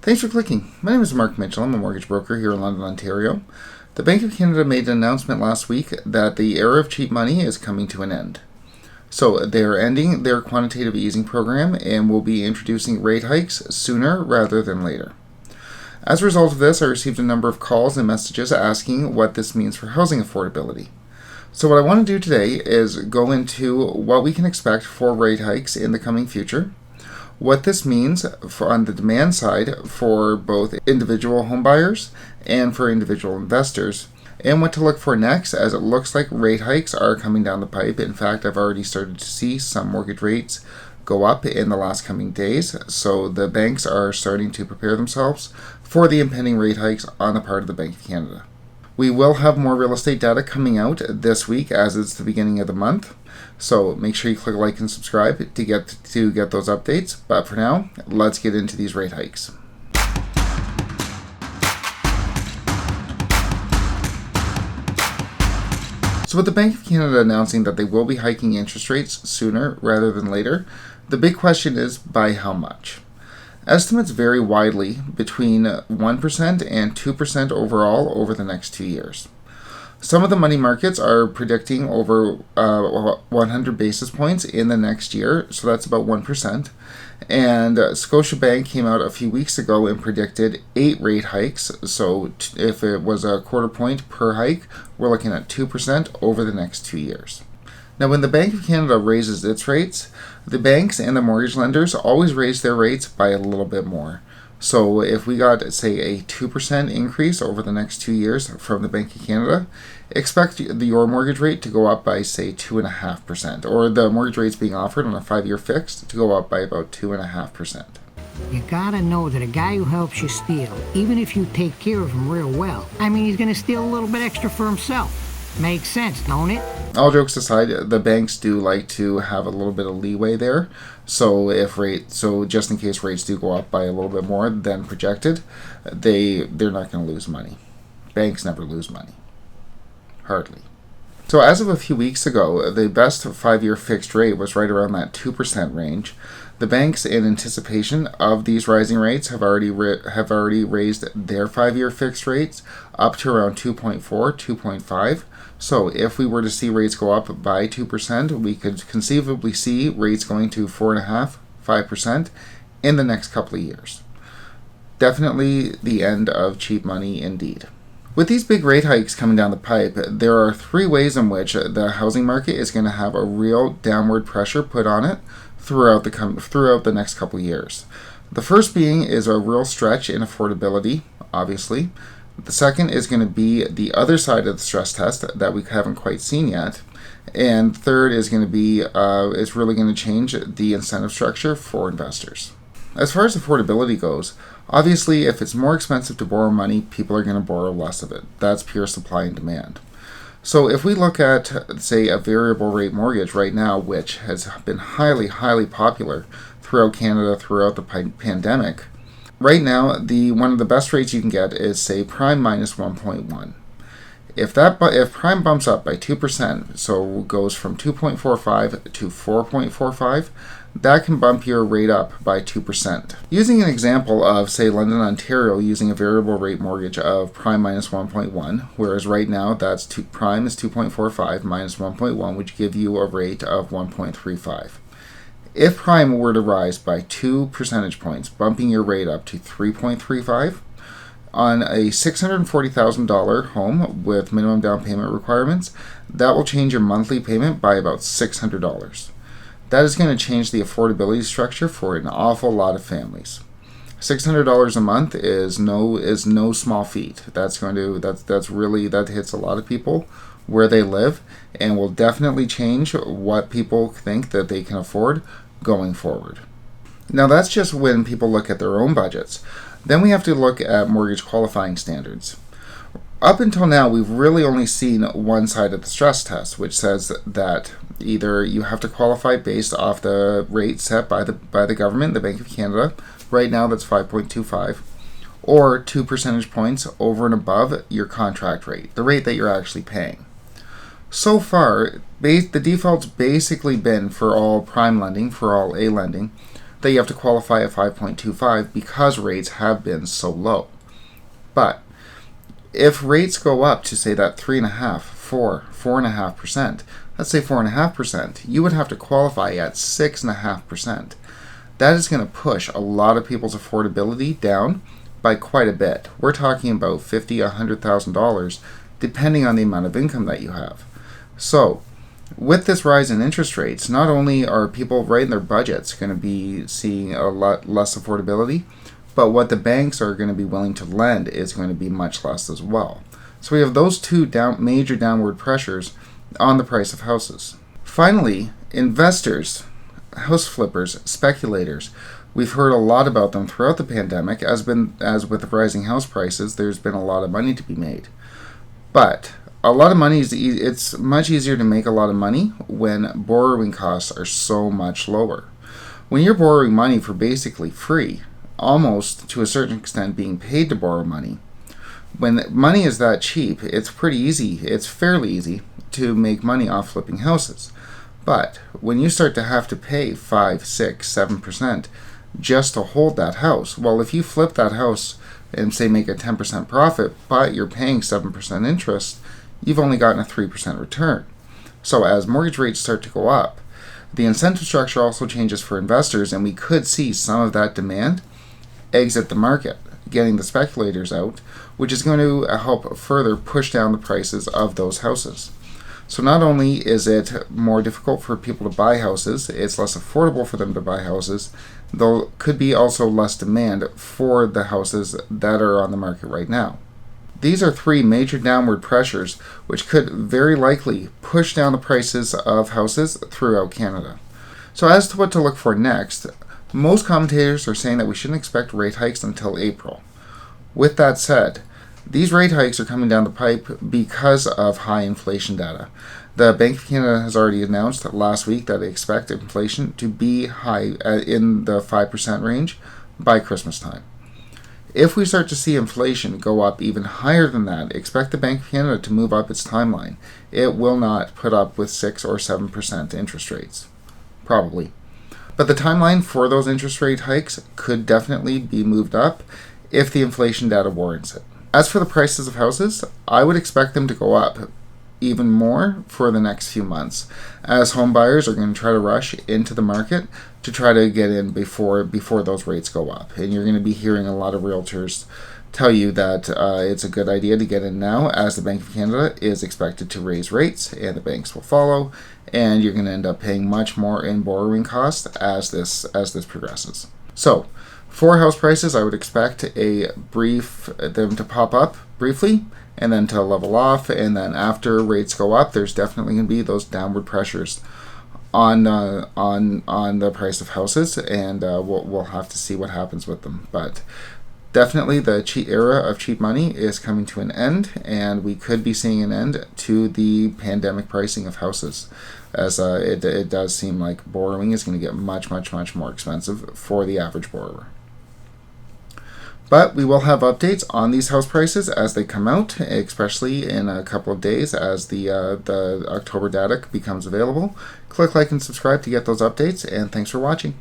Thanks for clicking. My name is Mark Mitchell. I'm a mortgage broker here in London, Ontario. The Bank of Canada made an announcement last week that the era of cheap money is coming to an end. So they are ending their quantitative easing program and will be introducing rate hikes sooner rather than later. As a result of this, I received a number of calls and messages asking what this means for housing affordability. So what I want to do today is go into what we can expect for rate hikes in the coming future, what this means on the demand side for both individual homebuyers and for individual investors, and what to look for next, as it looks like rate hikes are coming down the pipe. In fact, I've already started to see some mortgage rates go up in the last coming days, so the banks are starting to prepare themselves for the impending rate hikes on the part of the Bank of Canada. We will have more real estate data coming out this week, as it's the beginning of the month. So make sure you click like and subscribe to get those updates. But for now, let's get into these rate hikes. So with the Bank of Canada announcing that they will be hiking interest rates sooner rather than later, the big question is by how much? Estimates vary widely between 1% and 2% overall over the next 2 years. Some of the money markets are predicting over 100 basis points in the next year, so that's about 1%. And Scotiabank came out a few weeks ago and predicted 8 rate hikes. So if it was a quarter point per hike, we're looking at 2% over the next 2 years. Now, when the Bank of Canada raises its rates, the banks and the mortgage lenders always raise their rates by a little bit more. So if we got, say, a 2% increase over the next 2 years from the Bank of Canada, expect your mortgage rate to go up by, say, 2.5%, or the mortgage rates being offered on a 5-year fixed to go up by about 2.5%. You gotta know that a guy who helps you steal, even if you take care of him real well, he's gonna steal a little bit extra for himself. Makes sense, don't it? All jokes aside, the banks do like to have a little bit of leeway there. So just in case rates do go up by a little bit more than projected, they're not going to lose money. Banks never lose money. Hardly. So as of a few weeks ago, the best 5-year fixed rate was right around that 2% range. The banks, in anticipation of these rising rates, have already raised their 5-year fixed rates up to around 2.4, 2.5. So if we were to see rates go up by 2%, we could conceivably see rates going to 4.5%, 5% in the next couple of years. Definitely the end of cheap money indeed. With these big rate hikes coming down the pipe, there are 3 ways in which the housing market is going to have a real downward pressure put on it throughout the next couple of years. The first being is a real stretch in affordability, obviously. The second is going to be the other side of the stress test that we haven't quite seen yet. And third is going to be, it's really going to change the incentive structure for investors. As far as affordability goes, obviously if it's more expensive to borrow money, people are going to borrow less of it. That's pure supply and demand. So if we look at, say, a variable rate mortgage right now, which has been highly, highly popular throughout Canada throughout the pandemic, right now, one of the best rates you can get is, say, prime minus 1.1. If prime bumps up by 2%, so goes from 2.45 to 4.45, that can bump your rate up by 2%. Using an example of, say, London, Ontario, using a variable rate mortgage of prime minus 1.1, whereas right now prime is 2.45 minus 1.1, which give you a rate of 1.35. If prime were to rise by 2 percentage points, bumping your rate up to 3.35, on a $640,000 home with minimum down payment requirements, that will change your monthly payment by about $600. That is going to change the affordability structure for an awful lot of families. $600 a month is no small feat. That hits a lot of people where they live, and will definitely change what people think that they can afford going forward. Now that's just when people look at their own budgets. Then we have to look at mortgage qualifying standards. Up until now, we've really only seen one side of the stress test, which says that either you have to qualify based off the rate set by the government, the Bank of Canada. Right now that's 5.25, or 2 percentage points over and above your contract rate, the rate that you're actually paying. So far, the default's basically been, for all prime lending, for all A lending, that you have to qualify at 5.25 because rates have been so low. But if rates go up to, say, that 3.5%, 4.5%, let's say 4.5%, you would have to qualify at 6.5%. That is going to push a lot of people's affordability down by quite a bit. We're talking about $50,000, $100,000, depending on the amount of income that you have. So, with this rise in interest rates, not only are people writing their budgets going to be seeing a lot less affordability, but what the banks are going to be willing to lend is going to be much less as well. So we have those two major downward pressures on the price of houses. Finally, investors, house flippers, speculators. We've heard a lot about them throughout the pandemic. As with rising house prices, there's been a lot of money to be made. But a lot of money it's much easier to make a lot of money when borrowing costs are so much lower. When you're borrowing money for basically free, almost to a certain extent being paid to borrow money, when money is that cheap, it's pretty easy, it's fairly easy to make money off flipping houses. But when you start to have to pay 5, 6, 7% just to hold that house, well, if you flip that house and say make a 10% profit, but you're paying 7% interest, you've only gotten a 3% return. So as mortgage rates start to go up, the incentive structure also changes for investors, and we could see some of that demand exit the market, getting the speculators out, which is going to help further push down the prices of those houses. So not only is it more difficult for people to buy houses, it's less affordable for them to buy houses, though could be also less demand for the houses that are on the market right now. These are three major downward pressures which could very likely push down the prices of houses throughout Canada. So as to what to look for next, most commentators are saying that we shouldn't expect rate hikes until April. With that said, these rate hikes are coming down the pipe because of high inflation data. The Bank of Canada has already announced last week that they expect inflation to be high in the 5% range by Christmas time. If we start to see inflation go up even higher than that, expect the Bank of Canada to move up its timeline. It will not put up with 6 or 7% interest rates. Probably. But the timeline for those interest rate hikes could definitely be moved up if the inflation data warrants it. As for the prices of houses, I would expect them to go up even more for the next few months, as home buyers are going to try to rush into the market to try to get in before those rates go up. And you're going to be hearing a lot of realtors tell you that it's a good idea to get in now, as the Bank of Canada is expected to raise rates and the banks will follow, and you're going to end up paying much more in borrowing costs as this progresses. So for house prices, I would expect them to pop up briefly and then to level off, and then after rates go up, there's definitely going to be those downward pressures on the price of houses, and we'll have to see what happens with them. But definitely the era of cheap money is coming to an end, and we could be seeing an end to the pandemic pricing of houses, as it does seem like borrowing is going to get much, much, much more expensive for the average borrower. But we will have updates on these house prices as they come out, especially in a couple of days as the October data becomes available. Click like and subscribe to get those updates, and thanks for watching.